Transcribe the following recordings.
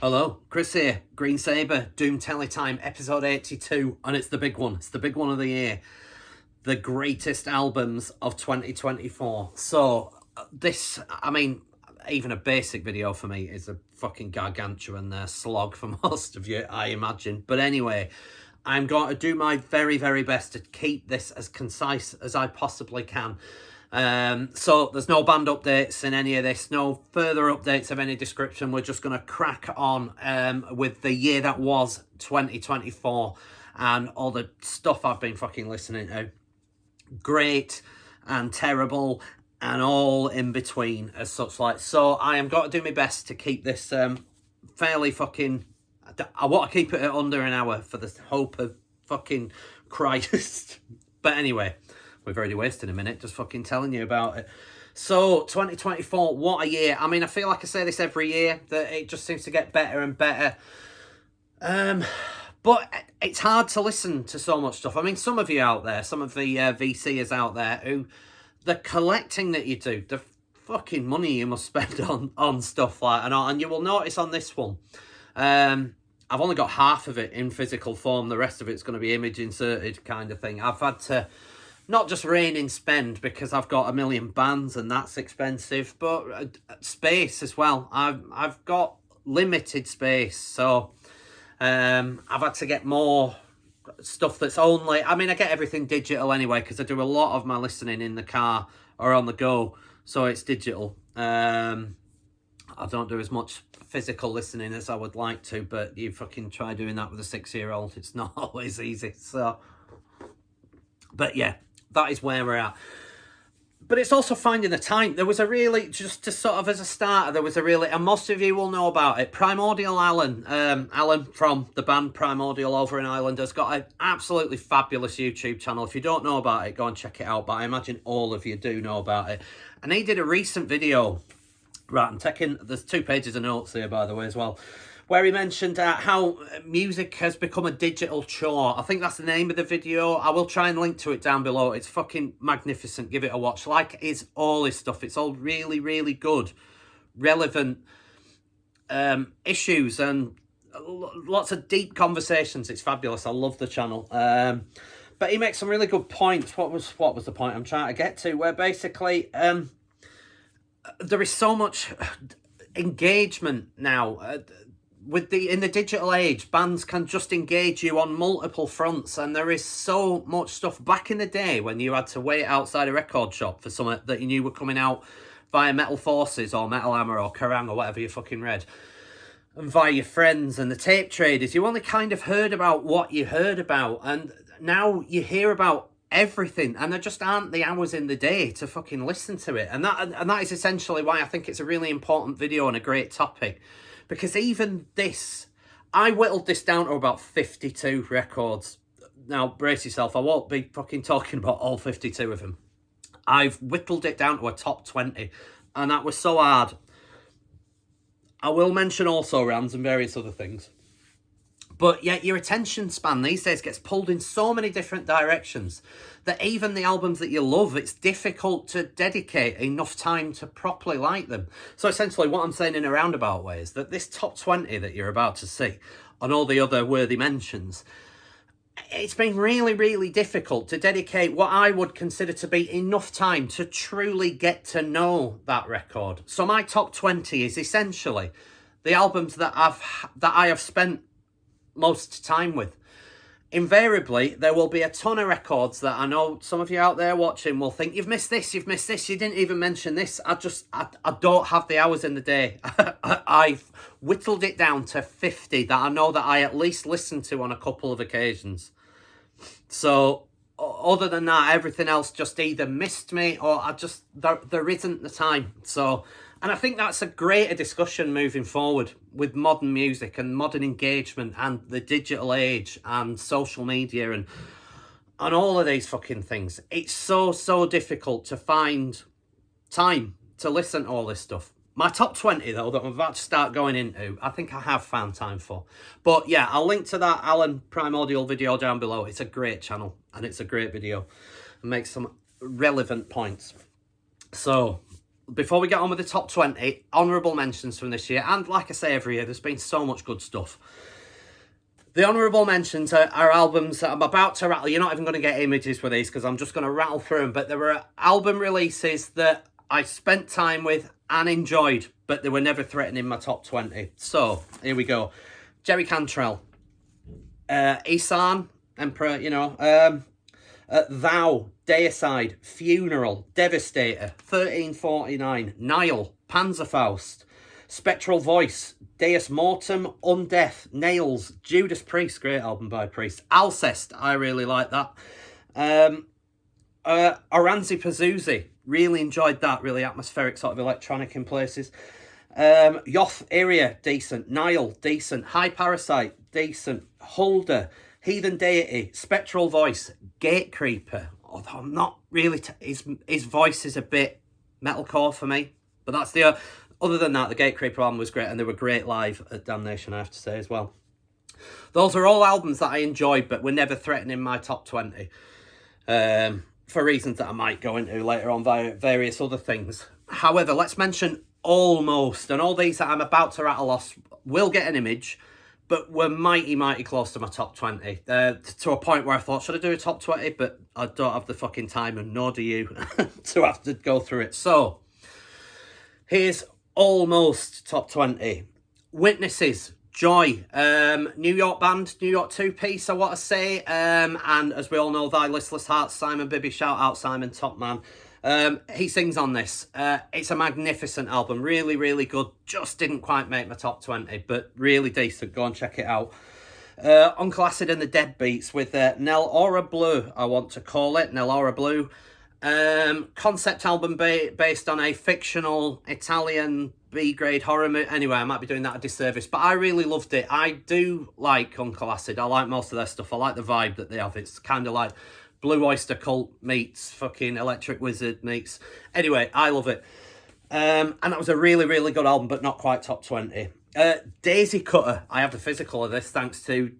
Hello, Kris here, Green Sabre, Doom Telly Time, episode 82, and it's the big one. It's the big one of the year. The greatest albums of 2024. So, even a basic video for me is a fucking gargantuan slog for most of you, I imagine. But anyway, I'm going to do my very, very best to keep this as concise as I possibly can. So there's no band updates in any of this, no further updates of any description. We're just going to crack on with the year that was 2024 and all the stuff I've been fucking listening to. Great and terrible and all in between as such like. So I am going to do my best to keep this fairly fucking... I want to keep it at under an hour for the hope of fucking Christ. But anyway, we've already wasted a minute just fucking telling you about it. So, 2024, what a year. I mean, I feel like I say this every year, that it just seems to get better and better. But it's hard to listen to so much stuff. I mean, some of you out there, some of the VCers out there, who, the collecting that you do, the fucking money you must spend on stuff like that, and you will notice on this one, I've only got half of it in physical form. The rest of it's going to be image inserted kind of thing. I've had to not just rein in spend because I've got a million bands and that's expensive, but space as well. I've got limited space, so I've had to get more stuff that's only... I mean, I get everything digital anyway because I do a lot of my listening in the car or on the go, so it's digital. I don't do as much physical listening as I would like to, but you fucking try doing that with a 6-year-old. It's not always easy, so... But yeah, that is where we're at. But it's also finding the time. There was a really, just to sort of as a starter, there was a really, and most of you will know about it, Primordial Alan. Alan from the band Primordial over in Ireland has got an absolutely fabulous YouTube channel. If you don't know about it, go and check it out. But I imagine all of you do know about it. And he did a recent video. Right, I'm taking, there's 2 pages of notes here, by the way, as well, where he mentioned how music has become a digital chore. I think that's the name of the video. I will try and link to it down below. It's fucking magnificent. Give it a watch. Like is all his stuff. It's all really, really good, relevant issues and lots of deep conversations. It's fabulous. I love the channel. But he makes some really good points. What was the point I'm trying to get to? Where basically there is so much engagement now. In the digital age, bands can just engage you on multiple fronts, and there is so much stuff. Back in the day when you had to wait outside a record shop for something that you knew were coming out via Metal Forces or Metal Hammer or Kerrang or whatever you fucking read, and via your friends and the tape traders, you only kind of heard about what you heard about, and now you hear about everything, and there just aren't the hours in the day to fucking listen to it. And that is essentially why I think it's a really important video and a great topic. Because even this, I whittled this down to about 52 records. Now, brace yourself, I won't be fucking talking about all 52 of them. I've whittled it down to a top 20, and that was so hard. I will mention also rounds and various other things. But yet your attention span these days gets pulled in so many different directions that even the albums that you love, it's difficult to dedicate enough time to properly like them. So essentially what I'm saying in a roundabout way is that this top 20 that you're about to see and all the other worthy mentions, it's been really, really difficult to dedicate what I would consider to be enough time to truly get to know that record. So my top 20 is essentially the albums that I have spent most time with. Invariably, there will be a ton of records that I know some of you out there watching will think, you've missed this, you didn't even mention this. I don't have the hours in the day. I've whittled it down to 50 that I know that I at least listen to on a couple of occasions. So other than that, everything else just either missed me or there isn't the time. So, and I think that's a greater discussion moving forward with modern music and modern engagement and the digital age and social media and all of these fucking things. It's so difficult to find time to listen to all this stuff. My top 20, though, that I'm about to start going into, I think I have found time for. But yeah, I'll link to that Alan Primordial video down below. It's a great channel and it's a great video. It makes some relevant points. So, before we get on with the top 20, honourable mentions from this year. And like I say every year, there's been so much good stuff. The honourable mentions are albums that I'm about to rattle. You're not even going to get images with these because I'm just going to rattle through them. But there were album releases that I spent time with and enjoyed, but they were never threatening my top 20. So, here we go. Jerry Cantrell. Isan, Emperor, you know. Thou, Deicide, Funeral, Devastator, 1349, Nile, Panzerfaust, Spectral Voice, Deus Mortem, Undeath, Nails, Judas Priest, great album by Priest, Alcest, I really like that. Oranzi Pazuzi, really enjoyed that, really atmospheric sort of electronic in places. Yoth Iria, decent. Nile, decent. High Parasite, decent. Holder, Heathen Deity, Spectral Voice, Gatecreeper, although I'm not really, his voice is a bit metalcore for me, but that's the, other than that, the Gatecreeper album was great, and they were great live at Damnation, I have to say as well. Those are all albums that I enjoyed, but were never threatening my top 20, for reasons that I might go into later on via various other things. However, let's mention Almost, and all these that I'm about to rattle off will get an image, but were mighty close to my top 20. To a point where I thought, should I do a top 20? But I don't have the fucking time, and nor do you, to have to go through it. So, here's Almost top 20. Witnesses, Joy, New York band, New York two-piece, I want to say. And as we all know, Thy Listless Heart, Simon Bibby, shout out Simon, top man. He sings on this. It's a magnificent album, really good. Just didn't quite make my top 20, but really decent. Go and check it out. Uncle Acid and the Deadbeats with Nel Ora Bleu, I want to call it, Nel Ora Bleu. Concept album based on a fictional Italian B-grade horror movie. Anyway, I might be doing that a disservice, but I really loved it. I do like Uncle Acid. I like most of their stuff. I like the vibe that they have. It's kind of like Blue Oyster Cult meets fucking Electric Wizard meets. Anyway, I love it. And that was a really good album, but not quite top 20. Daisy Cutter. I have the physical of this thanks to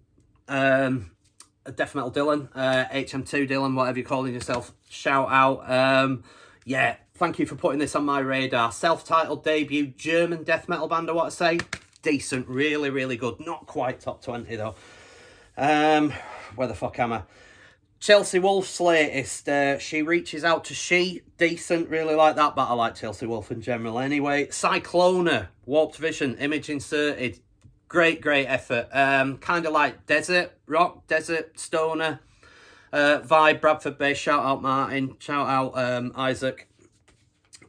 Death Metal Dylan, HM2 Dylan, whatever you're calling yourself. Shout out. Yeah, thank you for putting this on my radar. Self-titled debut, German death metal band, I want to say. Decent, really good. Not quite top 20 though. Where the fuck am I? Chelsea Wolf's latest, She Reaches Out to She, decent, really like that, but I like Chelsea Wolf in general anyway. Cyclona, Warped Vision, image inserted, great effort, kind of like desert rock, desert stoner vibe, Bradford based, shout out Martin, shout out Isaac.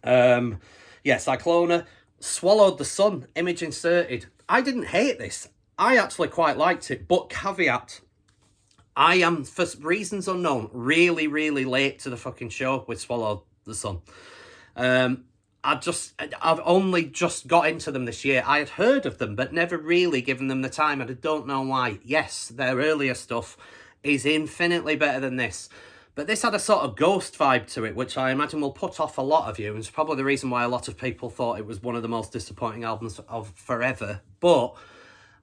Yeah, Cyclona. Swallowed the Sun, image inserted. I didn't hate this, I actually quite liked it, but caveat, I am, for reasons unknown, really late to the fucking show with Swallow the Sun. I've only just got into them this year. I had heard of them, but never really given them the time, and I don't know why. Yes, their earlier stuff is infinitely better than this, but this had a sort of ghost vibe to it, which I imagine will put off a lot of you, and it's probably the reason why a lot of people thought it was one of the most disappointing albums of forever. But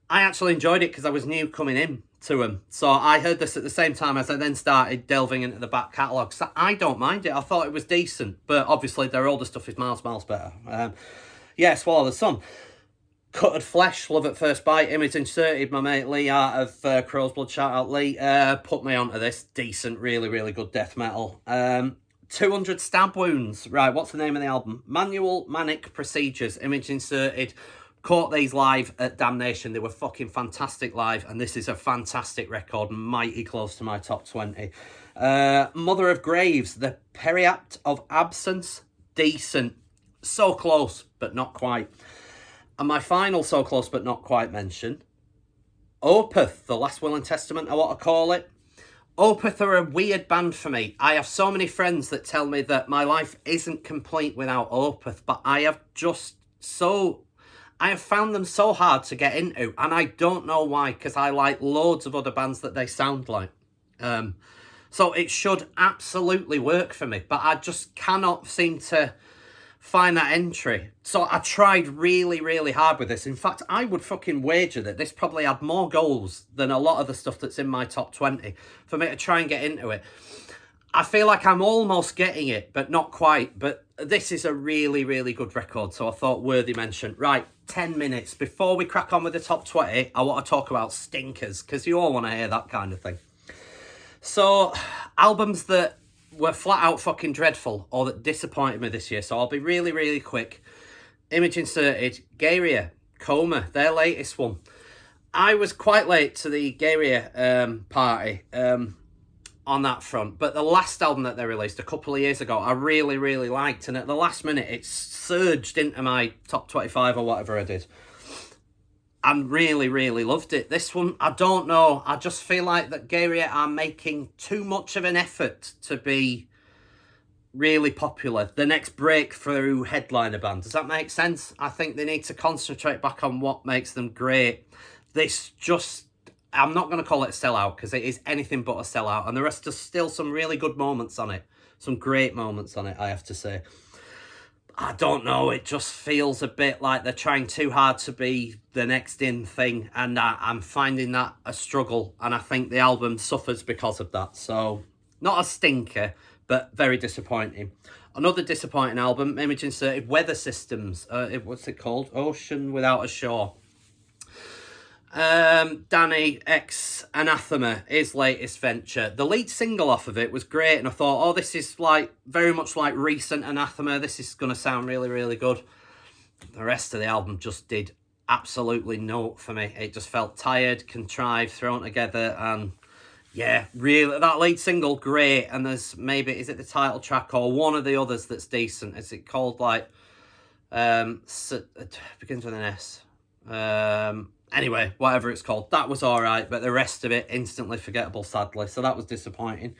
I actually enjoyed it because I was new coming in to them. So I heard this at the same time as I then started delving into the back catalogue. So I don't mind it. I thought it was decent. But obviously their older stuff is miles better. Yeah, Swallow the Sun. Cutted Flesh, Love at First Bite. Image inserted, my mate Lee out of CROWSBLOOD. Shout out Lee. Put me onto this. Decent, really good death metal. 200 Stab Wounds. Right, what's the name of the album? Manual Manic Procedures. Image inserted. Caught these live at Damnation. They were fucking fantastic live, and this is a fantastic record, mighty close to my top 20. Mother of Graves, The Periapt of Absence, decent. So close, but not quite. And my final so close but not quite mention, Opeth, The Last Will and Testament, I want to call it. Opeth are a weird band for me. I have so many friends that tell me that my life isn't complete without Opeth, but I have found them so hard to get into, and I don't know why, because I like loads of other bands that they sound like. So it should absolutely work for me, but I just cannot seem to find that entry. So I tried really hard with this. In fact, I would fucking wager that this probably had more goals than a lot of the stuff that's in my top 20 for me to try and get into it. I feel like I'm almost getting it, but not quite. But this is a really, really good record, so I thought worthy mention. Right, 10 minutes. Before we crack on with the top 20, I want to talk about stinkers, because you all want to hear that kind of thing. So, albums that were flat out fucking dreadful, or that disappointed me this year, so I'll be really, really quick. Image inserted, Gayria, Coma, their latest one. I was quite late to the Gayria party, on that front, but the last album that they released a couple of years ago I really, really liked, and at the last minute it surged into my top 25 or whatever I did, and really, really loved it. This one, I don't know, I just feel like that Gayria are making too much of an effort to be really popular, the next breakthrough headliner band. Does that make sense? I think they need to concentrate back on what makes them great. This just, I'm not going to call it a sellout, because it is anything but a sellout. And there are still some really good moments on it. Some great moments on it, I have to say. I don't know, it just feels a bit like they're trying too hard to be the next in thing. And I'm finding that a struggle. And I think the album suffers because of that. So, not a stinker, but very disappointing. Another disappointing album, image inserted, Weather Systems. What's it called? Ocean Without a Shore. Danny X Anathema, his latest venture. The lead single off of it was great, and I thought, oh, this is like very much like recent Anathema. This is going to sound really, really good. The rest of the album just did absolutely no for me. It just felt tired, contrived, thrown together, and yeah, really, that lead single, great. And there's maybe, is it the title track or one of the others that's decent? Is it called like, begins with an S. Anyway, whatever it's called, that was all right, but the rest of it, instantly forgettable, sadly, so that was disappointing.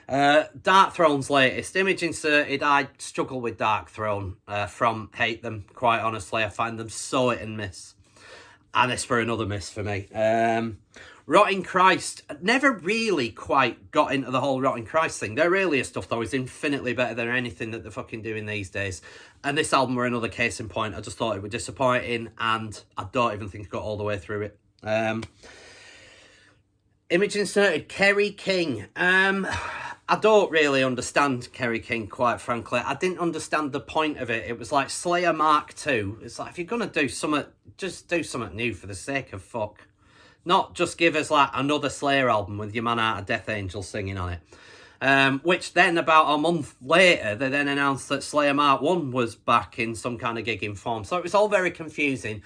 Dark Throne's latest, image inserted. I struggle with Dark Throne from Hate Them, quite honestly. I find them so hit and miss, and it's for another miss for me. Rotting Christ, never really quite got into the whole Rotting Christ thing. Their earlier stuff, though, is infinitely better than anything that they're fucking doing these days. And this album were another case in point. I just thought it was disappointing, and I don't even think I got all the way through it. Image inserted, Kerry King. I don't really understand Kerry King, quite frankly. I didn't understand the point of it. It was like Slayer Mark II. It's like, if you're going to do something, just do something new for the sake of fuck. Not just give us like another Slayer album with your man out of Death Angel singing on it. Which then about a month later, they then announced that Slayer Mark 1 was back in some kind of gigging form. So it was all very confusing.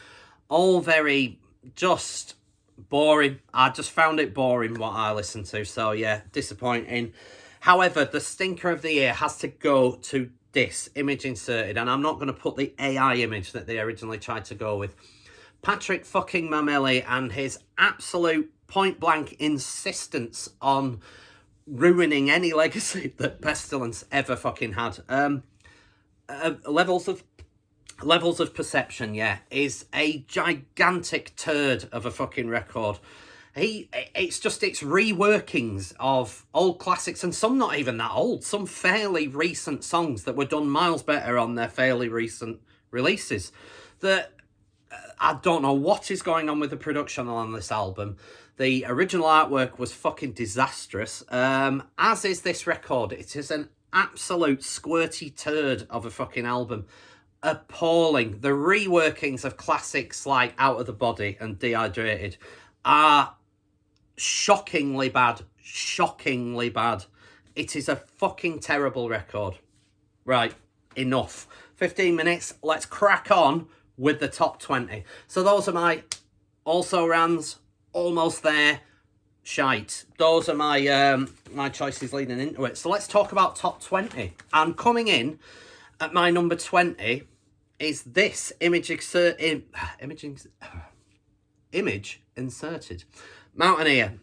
All very just boring. I just found it boring what I listened to. So yeah, disappointing. However, the stinker of the year has to go to this, image inserted. And I'm not going to put the AI image that they originally tried to go with. Patrick fucking Mamelli and his absolute point-blank insistence on ruining any legacy that Pestilence ever fucking had. Levels of Perception, yeah, is a gigantic turd of a fucking record. It's reworkings of old classics, and some not even that old, some fairly recent songs that were done miles better on their fairly recent releases. That I don't know what is going on with the production on this album. The original artwork was fucking disastrous, as is this record. It is an absolute squirty turd of a fucking album. Appalling. The reworkings of classics like Out of the Body and Dehydrated are shockingly bad. Shockingly bad. It is a fucking terrible record. Right, enough. 15 minutes, let's crack on with the top 20. So those are my also rans, almost there, shite. Those are my my choices leading into it. So let's talk about top 20. And coming in at my number 20 is this image inserted. Mountaineer,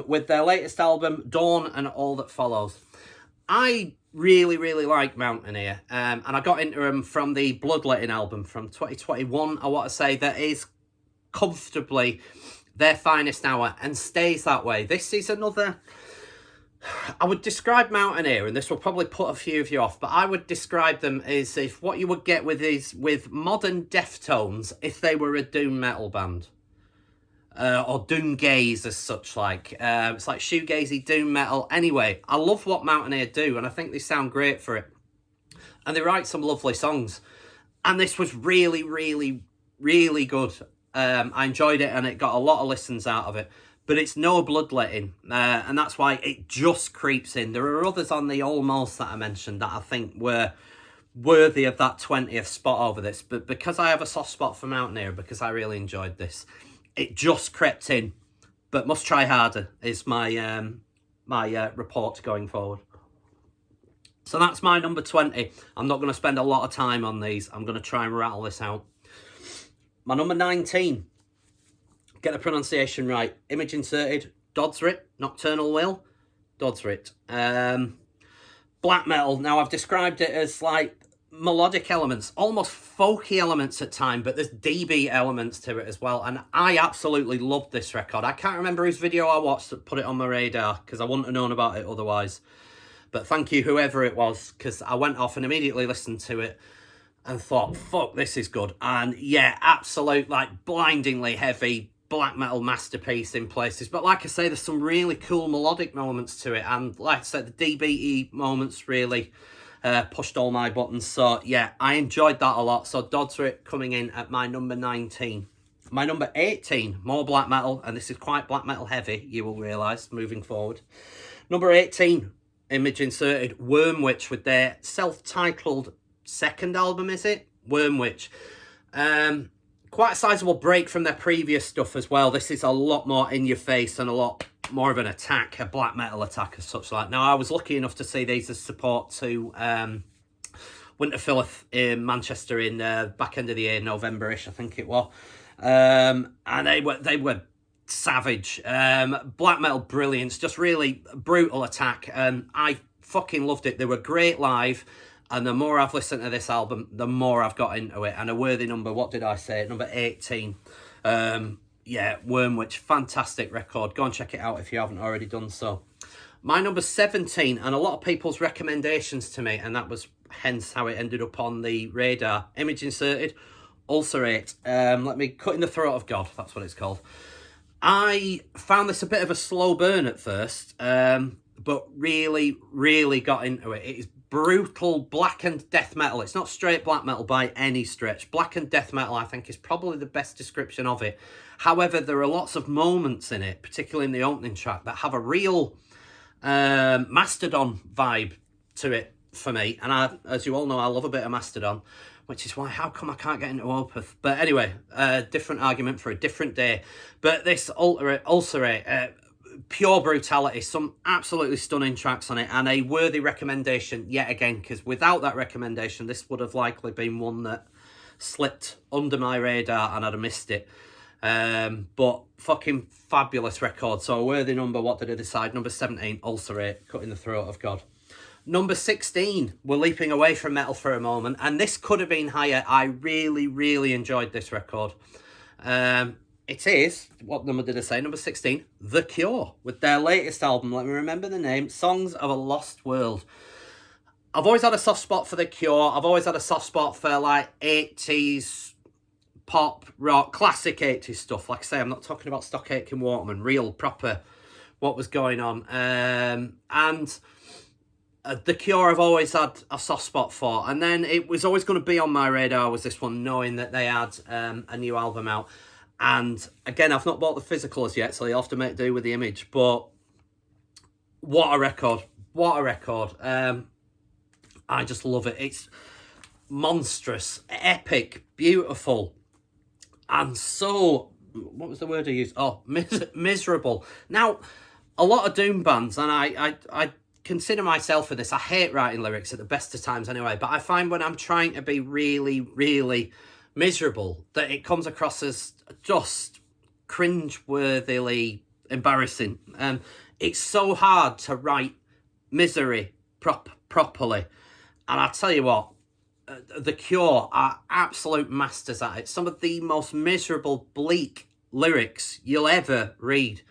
with their latest album, Dawn and All That Follows. I really, really like Mountaineer, and I got into them from the Bloodletting album from 2021, I want to say, that is comfortably their finest hour and stays that way. This is another, I would describe Mountaineer, and this will probably put a few of you off, but I would describe them as if what you would get with modern Deftones if they were a doom metal band. or doom gaze as such. Like it's like shoegazy doom metal. Anyway, I love what Mountaineer do, and I think they sound great for it. And they write some lovely songs. And this was really, really, really good. I enjoyed it, and it got a lot of listens out of it. But it's no bloodletting, and that's why it just creeps in. There are others on the almost that I mentioned that I think were worthy of that 20th spot over this. But because I have a soft spot for Mountaineer, because I really enjoyed this, it just crept in. But must try harder is my report going forward. So that's my number 20. I'm not going to spend a lot of time on these. I'm going to try and rattle this out. My number 19. Get the pronunciation right. Image inserted. GODTHRYMM. Nocturnal Will. GODTHRYMM. Black metal. Now, I've described it as like melodic elements, almost folky elements at times, but there's D-beat elements to it as well. And I absolutely loved this record. I can't remember whose video I watched that put it on my radar, because I wouldn't have known about it otherwise. But thank you, whoever it was, because I went off and immediately listened to it and thought, fuck, this is good. And yeah, absolute, like, blindingly heavy black metal masterpiece in places. But like I say, there's some really cool melodic moments to it. And like I said, the DBE moments really pushed all my buttons. So yeah, I enjoyed that a lot. So GODTHRYMM coming in at my number 19. My number 18, more black metal. And this is quite black metal heavy, you will realise, moving forward. Number 18. Image inserted, Wormwitch, with their self-titled second album, is it? Wormwitch. Quite a sizable break from their previous stuff as well. This is a lot more in your face and a lot more of an attack, a black metal attack as such. Like, now, I was lucky enough to see these as support to Winterfilleth in Manchester in back end of the year, November-ish, I think it was. And they were savage. Black metal brilliance, just really brutal attack. I fucking loved it. They were great live, and the more I've listened to this album, the more I've got into it. And a worthy number, what did I say? Number 18. Yeah, Wormwitch, fantastic record. Go and check it out if you haven't already done so. My number 17, and a lot of people's recommendations to me, and that was hence how it ended up on the radar. Image inserted, Ulcerate. Let me cut in the throat of God, that's what it's called. I found this a bit of a slow burn at first, but really, really got into it. It is brutal blackened death metal. It's not straight black metal by any stretch. Blackened death metal, I think, is probably the best description of it. However, there are lots of moments in it, particularly in the opening track, that have a real Mastodon vibe to it for me. And I, as you all know, I love a bit of Mastodon, which is why, how come I can't get into Opeth? But anyway, different argument for a different day. But this Ulcerate, pure brutality, some absolutely stunning tracks on it, and a worthy recommendation yet again, because without that recommendation, this would have likely been one that slipped under my radar and I'd have missed it. But fucking fabulous record. So a worthy number, what did I decide? Number 17, Ulcerate, Cut in the Throat of God. Number 16, we're leaping away from metal for a moment, and this could have been higher. I really, really enjoyed this record. It is, what number did I say? Number 16, The Cure, with their latest album, let me remember the name, Songs of a Lost World. I've always had a soft spot for The Cure. I've always had a soft spot for, like, 80s pop, rock, classic 80s stuff. Like I say, I'm not talking about Stock Aitken Waterman, real, proper, what was going on. The Cure I've always had a soft spot for, and then it was always going to be on my radar was this one, knowing that they had a new album out. And again, I've not bought the physical as yet, so you'll have to make do with the image. But what a record. What a record. I just love it. It's monstrous, epic, beautiful, and so, what was the word I used? Oh, miserable. Now, a lot of doom bands, and I consider myself for this, I hate writing lyrics at the best of times anyway, but I find when I'm trying to be really, really miserable, that it comes across as just cringe-worthily embarrassing. It's so hard to write misery properly, and I'll tell you what, The Cure are absolute masters at it. Some of the most miserable, bleak lyrics you'll ever read.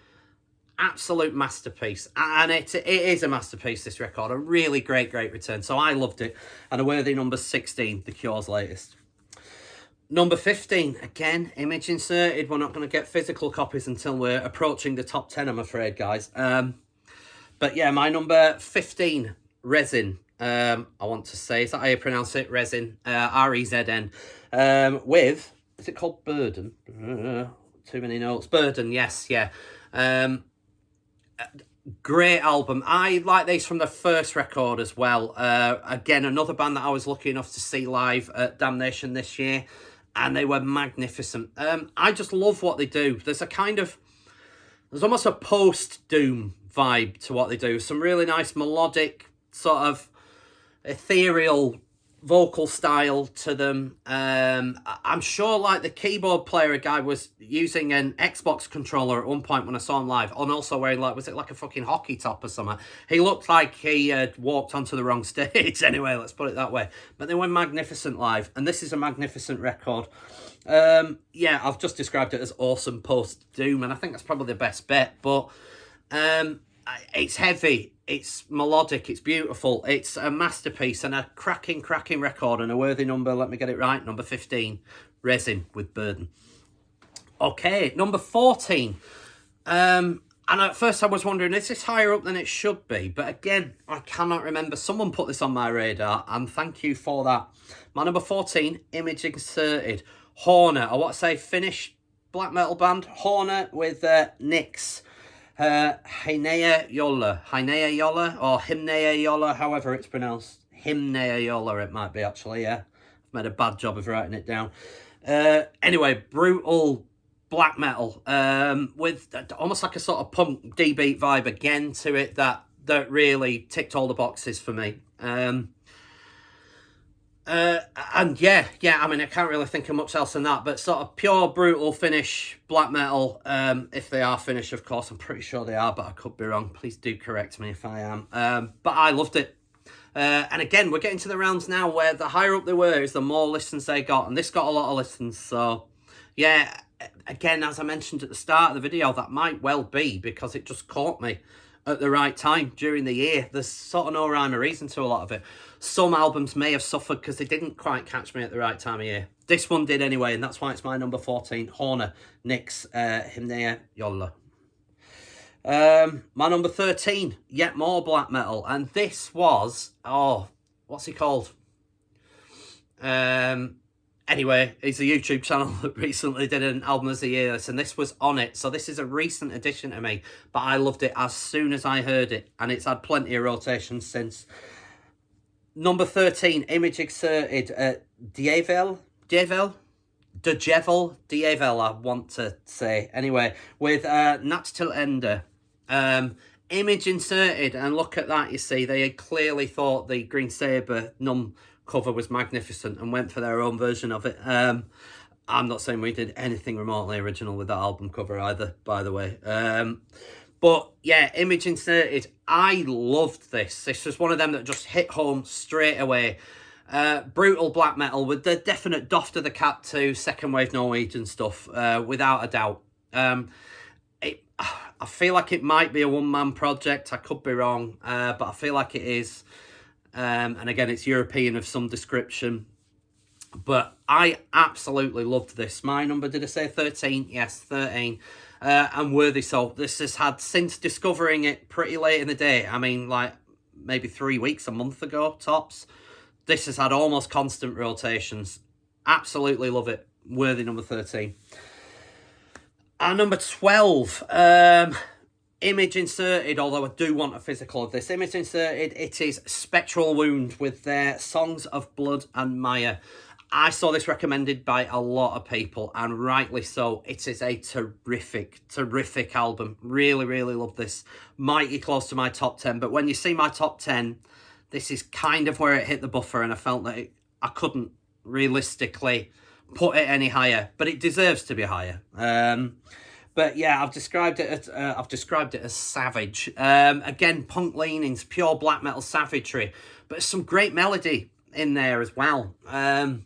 Absolute masterpiece, and it is a masterpiece, this record. A really great return, so I loved it. And a worthy number 16, The Cure's latest. Number 15, again, image inserted. We're not going to get physical copies until we're approaching the top 10, I'm afraid, guys. But yeah, my number 15, Resin. I want to say, is that how you pronounce it? Resin, R-E-Z-N. With, is it called Burden? Too many notes. Burden, yes, yeah. Great album. I like these from the first record as well. Again, another band that I was lucky enough to see live at Damnation this year, and they were magnificent. I just love what they do. There's almost a post-Doom vibe to what they do. Some really nice melodic, sort of ethereal vocal style to them. I'm sure like the keyboard player guy was using an Xbox controller at one point when I saw him live, and also wearing like, was it like a fucking hockey top or something? He looked like he had walked onto the wrong stage. Anyway, let's put it that way. But they were magnificent live, and this is a magnificent record. Yeah, I've just described it as awesome post-Doom, and I think that's probably the best bet, but it's heavy, it's melodic, it's beautiful, it's a masterpiece and a cracking record and a worthy number. Let me get it right. Number 15, Resin with Burden. Okay, number 14. And at first I was wondering, is this higher up than it should be? But again, I cannot remember. Someone put this on my radar, and thank you for that. My number 14, image inserted. Horner, I want to say Finnish black metal band. Horner with Nix. Heinea Yolla, or Himnea Yolla, however it's pronounced. Himnea Yolla, it might be actually, yeah. I've made a bad job of writing it down. Anyway, brutal black metal, with almost like a sort of punk D-beat vibe again to it that really ticked all the boxes for me. And yeah, I mean, I can't really think of much else than that, but sort of pure, brutal Finnish black metal, if they are Finnish, of course. I'm pretty sure they are, but I could be wrong. Please do correct me if I am. But I loved it. And again, we're getting to the rounds now where the higher up they were is the more listens they got, and this got a lot of listens, so yeah, again, as I mentioned at the start of the video, that might well be because it just caught me at the right time during the year. There's sort of no rhyme or reason to a lot of it. Some albums may have suffered because they didn't quite catch me at the right time of year. This one did anyway, and that's why it's my number 14. Horner, Nix, Himnea Yolla. My number 13, yet more black metal, and this was, what's he called? Anyway, it's a YouTube channel that recently did an album of the year, and this was on it. So this is a recent addition to me, but I loved it as soon as I heard it, and it's had plenty of rotations since. Number 13, image inserted, Djevel, I want to say. Anyway, with Nats till Ender. Image inserted, and look at that, you see, they had clearly thought the Green Sabre Numb cover was magnificent and went for their own version of it. I'm not saying we did anything remotely original with that album cover either, by the way. But yeah, image inserted. I loved this. This was one of them that just hit home straight away. Brutal black metal with the definite doff to the cap to second wave Norwegian stuff, without a doubt. I feel like it might be a one-man project. I could be wrong, but I feel like it is. And again, it's European of some description. But I absolutely loved this. My number, did I say 13? Yes, 13. And worthy so. This has had, since discovering it pretty late in the day, I mean, like, maybe 3 weeks, a month ago, tops. This has had almost constant rotations. Absolutely love it. Worthy number 13. And number 12, image inserted, although I do want a physical of this. Image inserted, it is Spectral Wound with their Songs of Blood and Mire. I saw this recommended by a lot of people, and rightly so. It is a terrific album. Really, really love this. Mighty close to my top 10, but when you see my top 10, this is kind of where it hit the buffer, and I felt that I couldn't realistically put it any higher, but it deserves to be higher. But yeah, I've described it as savage. Again, punk leanings, pure black metal savagery, but some great melody in there as well. And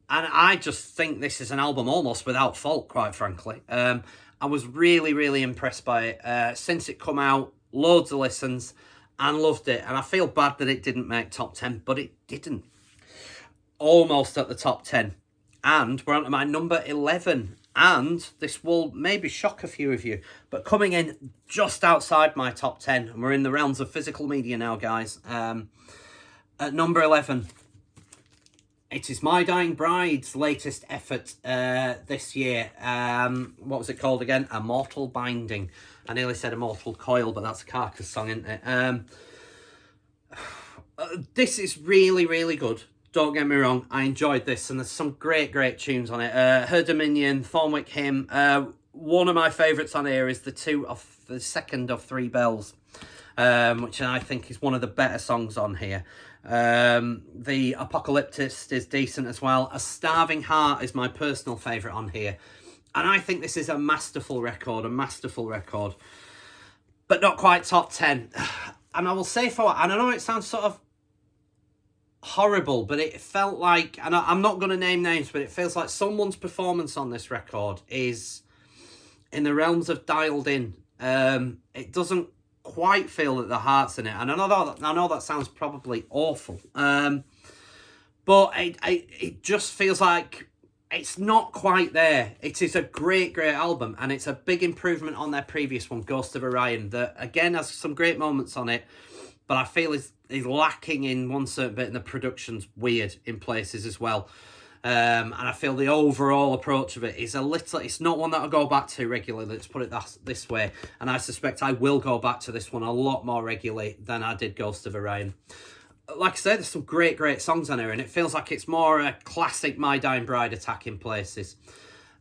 I just think this is an album almost without fault, quite frankly. I was really, really impressed by it. Since it come out, loads of listens, and loved it. And I feel bad that it didn't make top 10, but it didn't. Almost at the top 10. And we're on to my number 11. And this will maybe shock a few of you, but coming in just outside my top 10, and we're in the realms of physical media now, guys. At number 11, it is My Dying Bride's latest effort this year. What was it called again? A Mortal Binding. I nearly said A Mortal Coil, but that's a Carcass song, isn't it? This is really, really good. Don't get me wrong, I enjoyed this, and there's some great, great tunes on it. Her Dominion, Thornwick Hymn. One of my favourites on here is the second of Three Bells, which I think is one of the better songs on here. The Apocalyptist is decent as well. A Starving Heart is my personal favourite on here. And I think this is a masterful record, but not quite top 10. And I will say and I know it sounds sort of horrible, but it felt like, and I'm not going to name names, but it feels like someone's performance on this record is in the realms of dialed in. It doesn't quite feel that the heart's in it, and I know that sounds probably awful, but it just feels like it's not quite there. It is a great, great album, and it's a big improvement on their previous one, Ghost of Orion, that again has some great moments on it, but I feel is lacking in one certain bit, and the production's weird in places as well. And I feel the overall approach of it is it's not one that I go back to regularly, let's put it this way. And I suspect I will go back to this one a lot more regularly than I did Ghost of Orion. Like I said, there's some great, great songs on here, and it feels like it's more a classic My Dying Bride attack in places.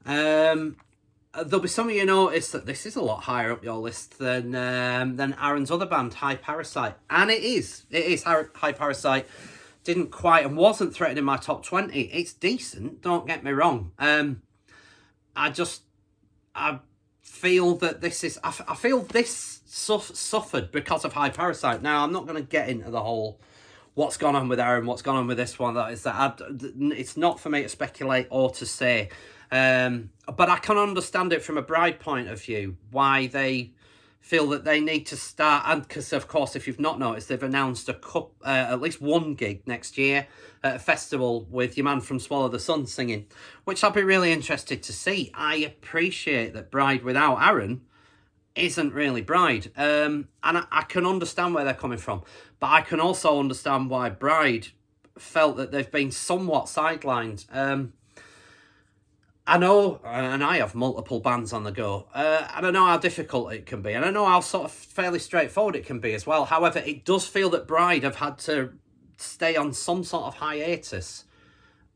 There'll be some of you notice that this is a lot higher up your list than Aaron's other band, High Parasite. And it is High Parasite. Didn't quite and wasn't threatening my top 20. It's decent, don't get me wrong. I feel that this is... I feel this suffered because of High Parasite. Now, I'm not going to get into the whole what's gone on with Aaron, what's gone on with this one. It's not for me to speculate or to say. But I can understand it from a Bride point of view, why they feel that they need to start, and because of course, if you've not noticed, they've announced at least one gig next year at a festival with your man from Swallow the Sun singing, which I'll be really interested to see. I appreciate that Bride without Aaron isn't really Bride, and I can understand where they're coming from, but I can also understand why Bride felt that they've been somewhat sidelined. I know, and I have multiple bands on the go, and I know how difficult it can be, and I know how sort of fairly straightforward it can be as well. However, it does feel that Bride have had to stay on some sort of hiatus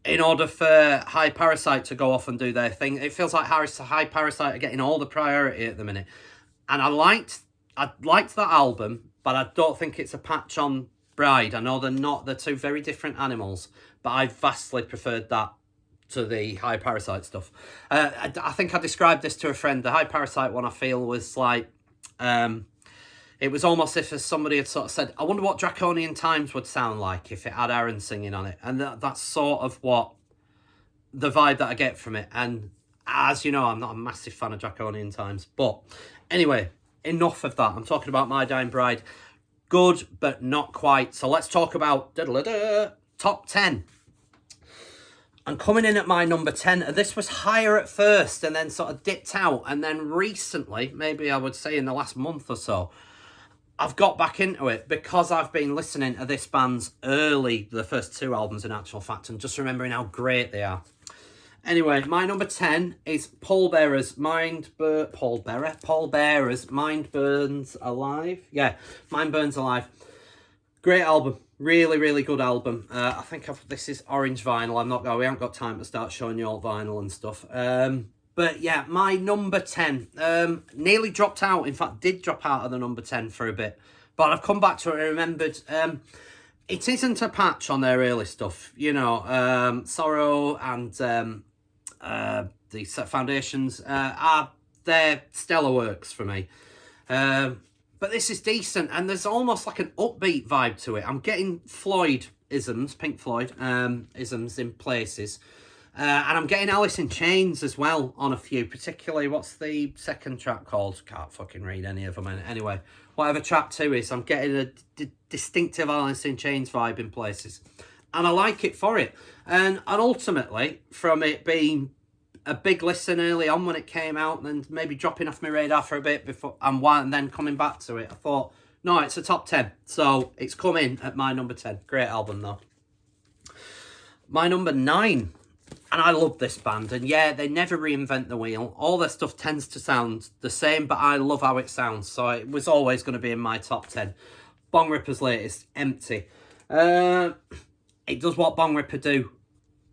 in order for High Parasite to go off and do their thing. It feels like High Parasite are getting all the priority at the minute. And I liked that album, but I don't think it's a patch on Bride. I know they're two very different animals, but I vastly preferred that to the High Parasite stuff. I think I described this to a friend. The High Parasite one, I feel, was like... it was almost if somebody had sort of said, I wonder what Draconian Times would sound like if it had Aaron singing on it. And that's sort of what the vibe that I get from it. And as you know, I'm not a massive fan of Draconian Times. But anyway, enough of that. I'm talking about My Dying Bride. Good, but not quite. So let's talk about top 10. And coming in at my number 10, this was higher at first and then sort of dipped out. And then recently, maybe I would say in the last month or so, I've got back into it because I've been listening to this band's the first two albums in actual fact, and just remembering how great they are. Anyway, my number 10 is Paul Bearer's Mind Burns Alive. Yeah, Mind Burns Alive. Great album. Really, really good album. I think this is orange vinyl. We haven't got time to start showing you all vinyl and stuff. But yeah, my number 10 nearly dropped out. In fact, did drop out of the number 10 for a bit. But I've come back to it and remembered it isn't a patch on their early stuff. You know, Sorrow and the Foundations are their stellar works for me. But this is decent, and there's almost like an upbeat vibe to it. I'm getting Floyd-isms, Pink Floyd-isms in places. And I'm getting Alice in Chains as well on a few, particularly, what's the second track called? Can't fucking read any of them. Anyway, whatever track 2 is, I'm getting a distinctive Alice in Chains vibe in places. and I like it for it. And ultimately, from it being a big listen early on when it came out, and then maybe dropping off my radar for a bit before and then coming back to it, I thought, no, it's a top 10. So it's come in at my number 10. Great album, though. My number 9. And I love this band. And yeah, they never reinvent the wheel. All their stuff tends to sound the same, but I love how it sounds. So it was always going to be in my top 10. Bong Ripper's latest, Empty. It does what Bong Ripper do,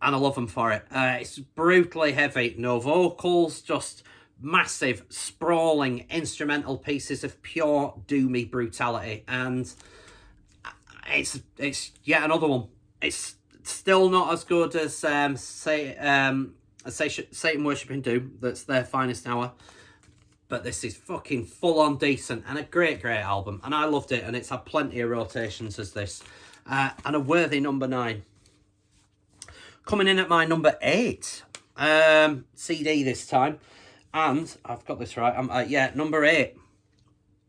and I love them for it. It's brutally heavy. No vocals, just massive, sprawling instrumental pieces of pure doomy brutality. And it's yet another one. It's still not as good as Satan Worshipping Doom. That's their finest hour. But this is fucking full-on decent and a great album. And I loved it, and it's had plenty of rotations as this. And a worthy number 9. Coming in at my number 8. CD this time. And, I've got this right, number 8.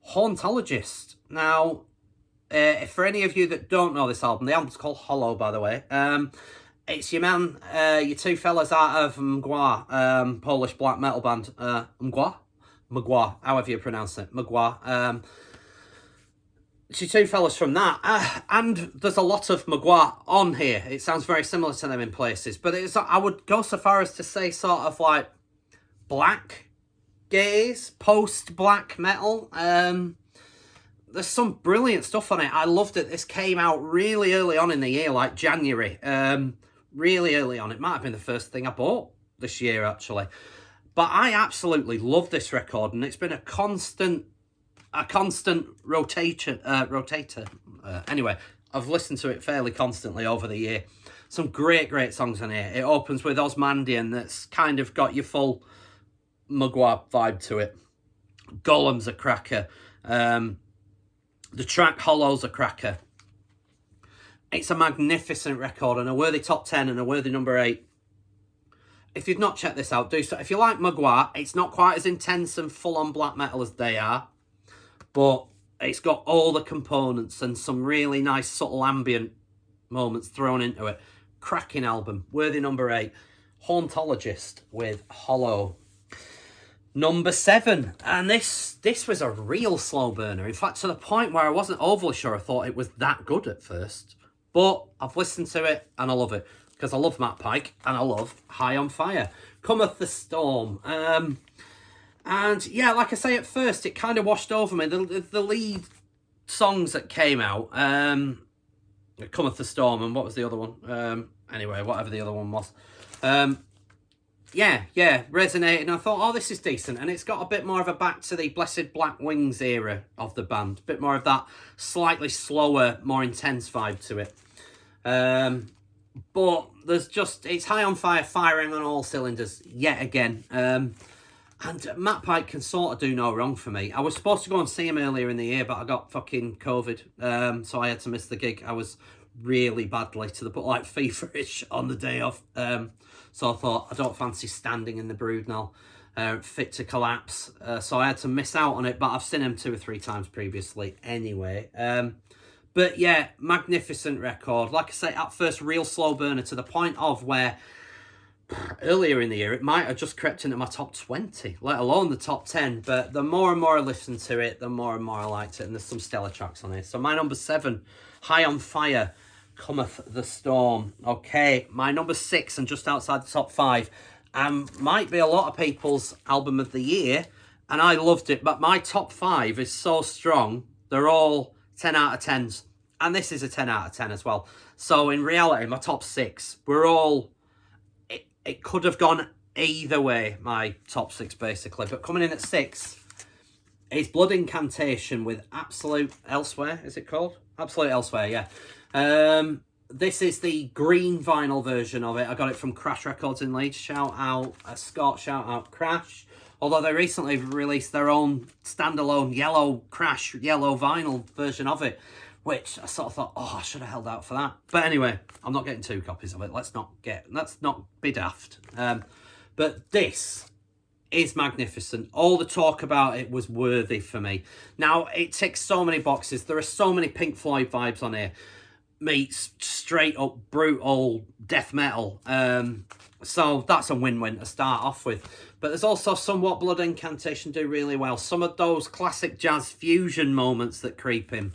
Hauntologist. Now, for any of you that don't know this album, the album's called Hollow, by the way. It's your man, your two fellas out of Mgła, Polish black metal band. Mgła, however you pronounce it. Mgła. It's your two fellas from that. And there's a lot of Mgła on here. It sounds very similar to them in places. But I would go so far as to say sort of like black gaze, post-black metal. There's some brilliant stuff on it. I loved it. This came out really early on in the year, like January. Really early on. It might have been the first thing I bought this year, actually. But I absolutely love this record, and it's been a constant rotator. Anyway, I've listened to it fairly constantly over the year. Some great songs on here. It opens with Osmandian, that's kind of got your full Mgła vibe to it. Golem's a cracker. The track Hollow's a cracker. It's a magnificent record and a worthy top 10 and a worthy number 8. If you've not checked this out, do so. If you like Mgła, it's not quite as intense and full-on black metal as they are, but it's got all the components and some really nice subtle ambient moments thrown into it. Cracking album. Worthy number 8. Hauntologist with Hollow. Number 7. And this was a real slow burner. In fact, to the point where I wasn't overly sure I thought it was that good at first. But I've listened to it and I love it. Because I love Matt Pike and I love High on Fire. Cometh the Storm. And yeah, like I say, at first it kind of washed over me. The lead songs that came out, Cometh the Storm, and what was the other one? Anyway, whatever the other one was. Yeah, resonated. And I thought, oh, this is decent. And it's got a bit more of a back to the Blessed Black Wings era of the band. A bit more of that slightly slower, more intense vibe to it. But there's just, it's High on Fire, firing on all cylinders yet again. And Matt Pike can sort of do no wrong for me. I was supposed to go and see him earlier in the year, but I got fucking COVID. So I had to miss the gig. I was really badly to the point, like feverish on the day off. So I thought, I don't fancy standing in the brood now. Fit to collapse. So I had to miss out on it, but I've seen him 2 or 3 times previously anyway. But yeah, magnificent record. Like I say, at first, real slow burner to the point of where earlier in the year, it might have just crept into my top 20, let alone the top 10. But the more and more I listened to it, the more and more I liked it. And there's some stellar tracks on it. So my number 7, High on Fire, Cometh the Storm. Okay, my number 6 and just outside the top 5 might be a lot of people's album of the year. And I loved it. But my top 5 is so strong. They're all 10 out of 10s. And this is a 10 out of 10 as well. So in reality, my top 6, we're all... It could have gone either way, my top 6 basically. But coming in at 6 is Blood Incantation with Absolute Elsewhere, is it called? Absolute Elsewhere, yeah. This is the green vinyl version of it. I got it from Crash Records in Leeds. Shout out Scott, shout out Crash. Although they recently released their own standalone yellow Crash, yellow vinyl version of it, which I sort of thought, oh, I should have held out for that. But anyway, I'm not getting 2 copies of it. Let's not be daft. But this is magnificent. All the talk about it was worthy for me. Now, it ticks so many boxes. There are so many Pink Floyd vibes on here. meets straight up brutal death metal. So that's a win-win to start off with. But there's also some What Blood Incantation do really well. Some of those classic jazz fusion moments that creep in,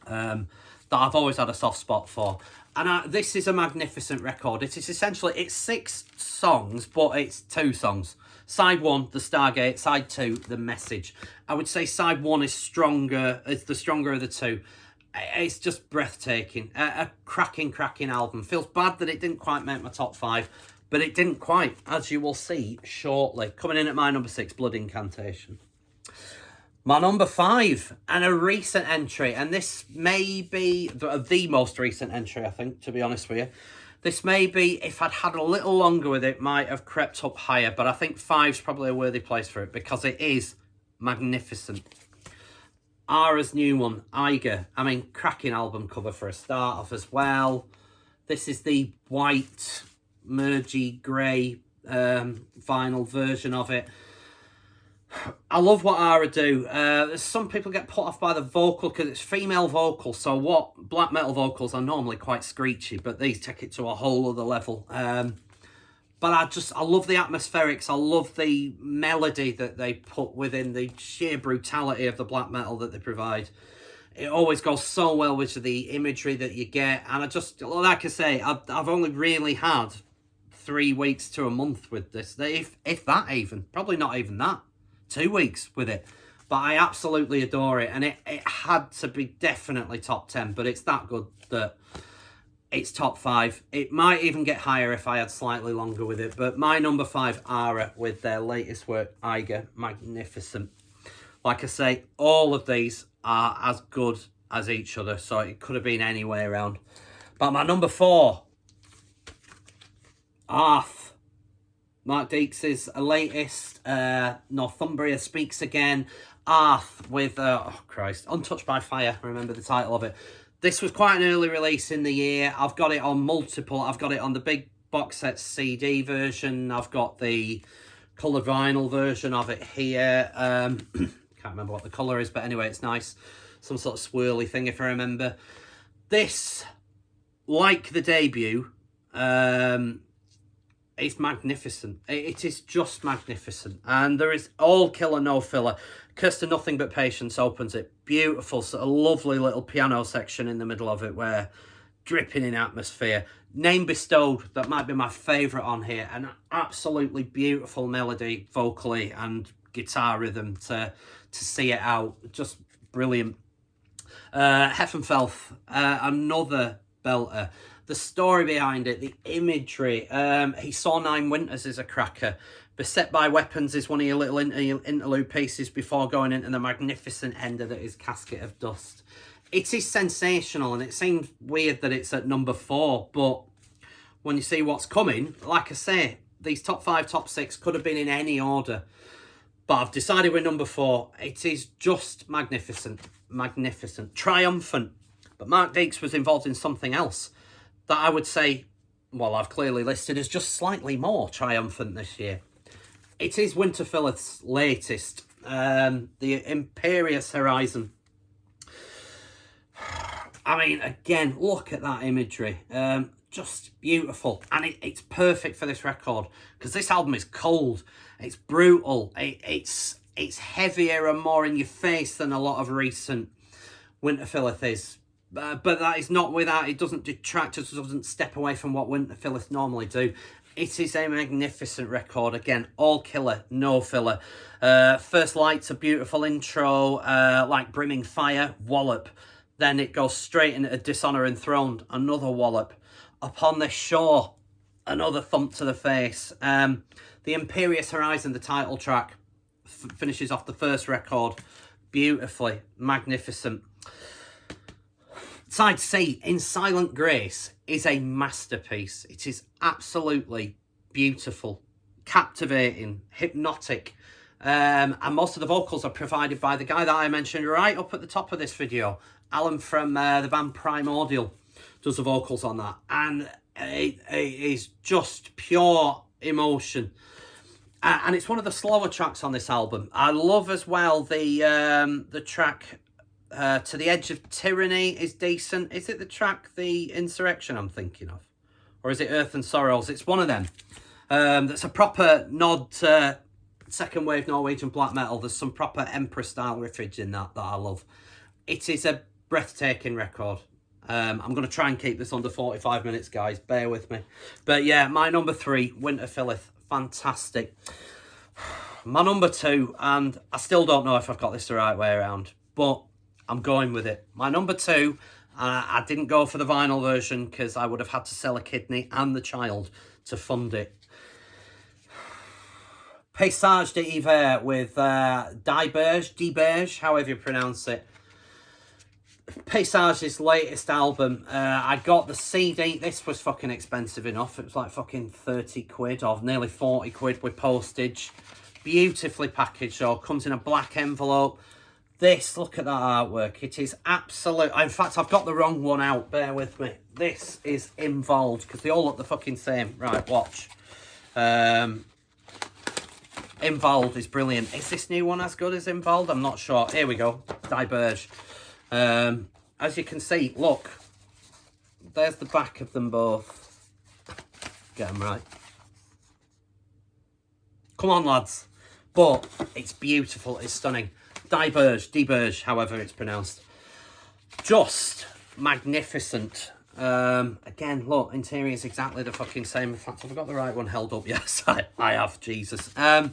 that I've always had a soft spot for. And this is a magnificent record. It is essentially, it's 6 songs, but it's 2 songs. Side 1, The Stargate. Side 2, The Message. I would say side 1 is stronger. It's the stronger of the 2. It's just breathtaking. A cracking album. Feels bad that it didn't quite make my top 5, but it didn't quite, as you will see shortly. Coming in at my number 6, Blood Incantation. My number 5, and a recent entry, and this may be the most recent entry, I think, to be honest with you. This may be, if I'd had a little longer with it, might have crept up higher, but I think 5's probably a worthy place for it, because it is magnificent. Ara's new one, Eiger. I mean, cracking album cover for a start off as well. This is the white, mergy, grey vinyl version of it. I love what Ara do. Some people get put off by the vocal because it's female vocal. So what black metal vocals are normally quite screechy, but these take it to a whole other level. But I love the atmospherics. I love the melody that they put within the sheer brutality of the black metal that they provide. It always goes so well with the imagery that you get. And I just, like I say, I've only really had 3 weeks to a month with this. If that even. Probably not even that. 2 weeks with it. But I absolutely adore it. And it had to be definitely top 10. But it's that good that it's top 5. It might even get higher if I had slightly longer with it. But my number 5, Ara, with their latest work, Eiger. Magnificent. Like I say, all of these are as good as each other. So it could have been any way around. But my number 4, Arth. Mark Deeks' latest, Northumbria Speaks Again. Arth with, Untouched by Fire. Remember the title of it. This was quite an early release in the year. I've got it on multiple. I've got it on the big box set CD version. I've got the coloured vinyl version of it here. Can't remember what the colour is, but anyway, it's nice. Some sort of swirly thing, if I remember. This, like the debut, it's magnificent. It is just magnificent. And there is all killer, no filler. Curse to Nothing But Patience opens it. Beautiful, sort of lovely little piano section in the middle of it where dripping in atmosphere. Name Bestowed, that might be my favourite on here. An absolutely beautiful melody vocally and guitar rhythm to see it out. Just brilliant. Heffenfelth, another belter. The story behind it, the imagery. He Saw Nine Winters is a cracker. Beset by Weapons is one of your little interlude pieces before going into the magnificent end of his Casket of Dust. It is sensational, and it seems weird that it's at number 4, but when you see what's coming, like I say, these top 5, top 6 could have been in any order. But I've decided we're number 4. It is just magnificent. Magnificent. Triumphant. But Mark Deeks was involved in something else that I would say, well, I've clearly listed as just slightly more triumphant this year. It is Winterfilleth's latest, the Imperious Horizon. I mean, again, look at that imagery. Just beautiful. And it's perfect for this record, because this album is cold. It's brutal. It's heavier and more in your face than a lot of recent Winterfilleth is. But that is not without, it doesn't detract, it doesn't step away from what Winterfilleth normally do. It is a magnificent record. Again, all killer, no filler. First Light's a beautiful intro, like Brimming Fire, wallop. Then it goes straight into Dishonour Enthroned, another wallop. Upon This Shore, another thump to the face. The Imperious Horizon, the title track, finishes off the first record beautifully, magnificent. Side C, In Silent Grace, is a masterpiece. It is absolutely beautiful, captivating, hypnotic. And most of the vocals are provided by the guy that I mentioned right up at the top of this video. Alan from the band Primordial does the vocals on that. And it is just pure emotion. And it's one of the slower tracks on this album. I love as well the track To the Edge of Tyranny is decent. Is it the track The Insurrection I'm thinking of? Or is it Earth and Sorrows? It's one of them. That's a proper nod to second wave Norwegian black metal. There's some proper Emperor style riffage in that I love. It is a breathtaking record. I'm going to try and keep this under 45 minutes, guys. Bear with me. But yeah, my number 3, Winter Philith. Fantastic. My number 2, and I still don't know if I've got this the right way around, but I'm going with it. My number 2, I didn't go for the vinyl version because I would have had to sell a kidney and the child to fund it. Paysage d'Hiver with Diverge, however you pronounce it. Paysage's latest album. I got the CD. This was fucking expensive enough. It was like fucking 30 quid or nearly 40 quid with postage. Beautifully packaged, or comes in a black envelope. This, look at that artwork. It is absolute. In fact, I've got the wrong one out. Bear with me. This is Involved, because they all look the fucking same. Right, watch. Involved is brilliant. Is this new one as good as Involved? I'm not sure. Here we go. Diverge. As you can see, look, there's the back of them both. Get them right. Come on, lads. But it's beautiful, it's stunning. Diverge, however it's pronounced. Just magnificent. Again, look, interior is exactly the fucking same. In fact, have I got the right one held up? Yes, I have, Jesus. A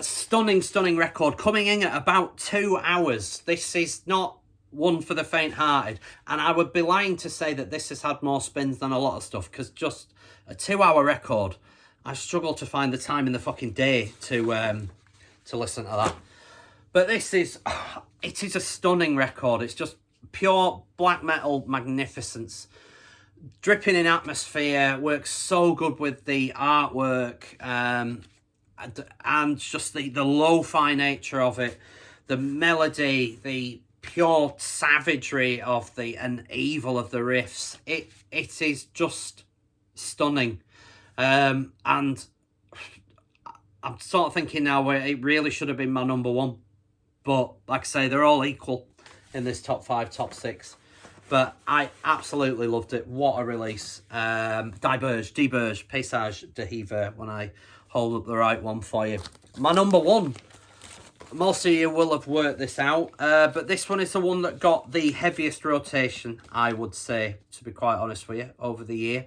stunning record, coming in at about 2 hours. This is not one for the faint-hearted, and I would be lying to say that this has had more spins than a lot of stuff, because just a 2-hour record, I struggle to find the time in the fucking day to listen to that. But this is, it is a stunning record. It's just pure black metal magnificence, dripping in atmosphere, works so good with the artwork, and just the lo-fi nature of it, the melody, the pure savagery of and evil of the riffs. It is just stunning. And I'm sort of thinking now where it really should have been my number 1. But like I say, they're all equal in this top 5, top 6. But I absolutely loved it. What a release. Diverge, Paysage d'Hiver, when I hold up the right one for you. My number 1. Most of you will have worked this out, but this one is the one that got the heaviest rotation, I would say, to be quite honest with you, over the year.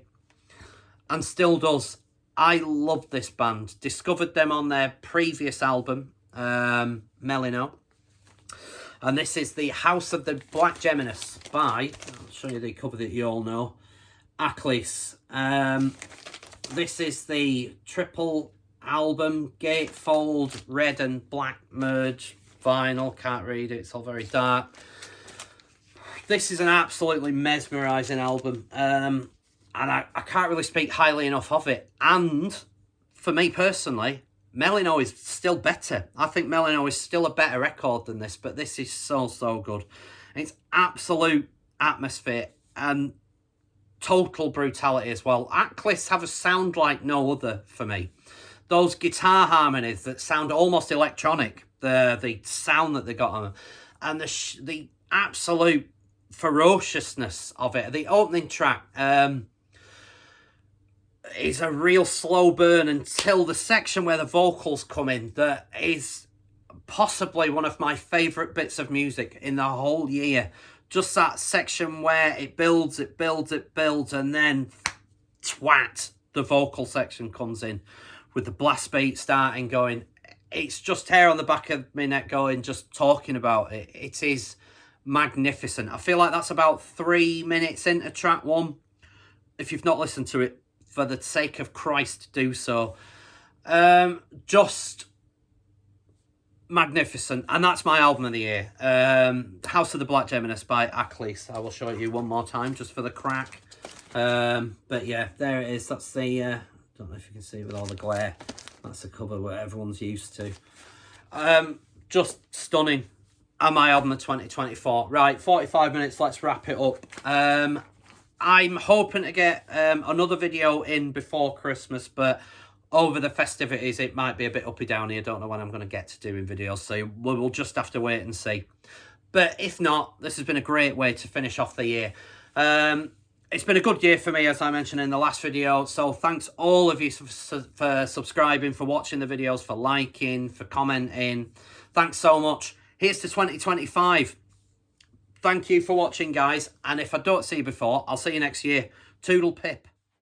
And still does. I love this band. Discovered them on their previous album, Melino. And this is the House of the Black Geminis by, I'll show you the cover that you all know, Kris. This is the triple album, gatefold, red and black merge, vinyl, can't read it, it's all very dark. This is an absolutely mesmerising album, and I can't really speak highly enough of it. And for me personally, Melino is still better. I think Melino is still a better record than this, but this is so good. It's absolute atmosphere and total brutality as well. Kris have a sound like no other for me. Those guitar harmonies that sound almost electronic, the sound that they got on them, and the absolute ferociousness of it. The opening track is a real slow burn until the section where the vocals come in. That is possibly one of my favourite bits of music in the whole year. Just that section where it builds, and then twat, the vocal section comes in with the blast beat starting going. It's just hair on the back of my neck going, just talking about it. It is magnificent. I feel like that's about 3 minutes into track 1. If you've not listened to it, for the sake of Christ, do so. Just magnificent. And that's my album of the year. House of the Black Geminis by Kris. I will show it you one more time just for the crack. But yeah, there it is. That's the... don't know if you can see with all the glare. That's the cover where everyone's used to. Just stunning. And my album of 2024. Right, 45 minutes. Let's wrap it up. I'm hoping to get another video in before Christmas, but over the festivities, it might be a bit uppy downy. I don't know when I'm going to get to doing videos, so we'll just have to wait and see. But if not, this has been a great way to finish off the year. It's been a good year for me, as I mentioned in the last video. So thanks all of you for subscribing, for watching the videos, for liking, for commenting. Thanks so much. Here's to 2025. Thank you for watching, guys. And if I don't see you before, I'll see you next year. Toodle pip.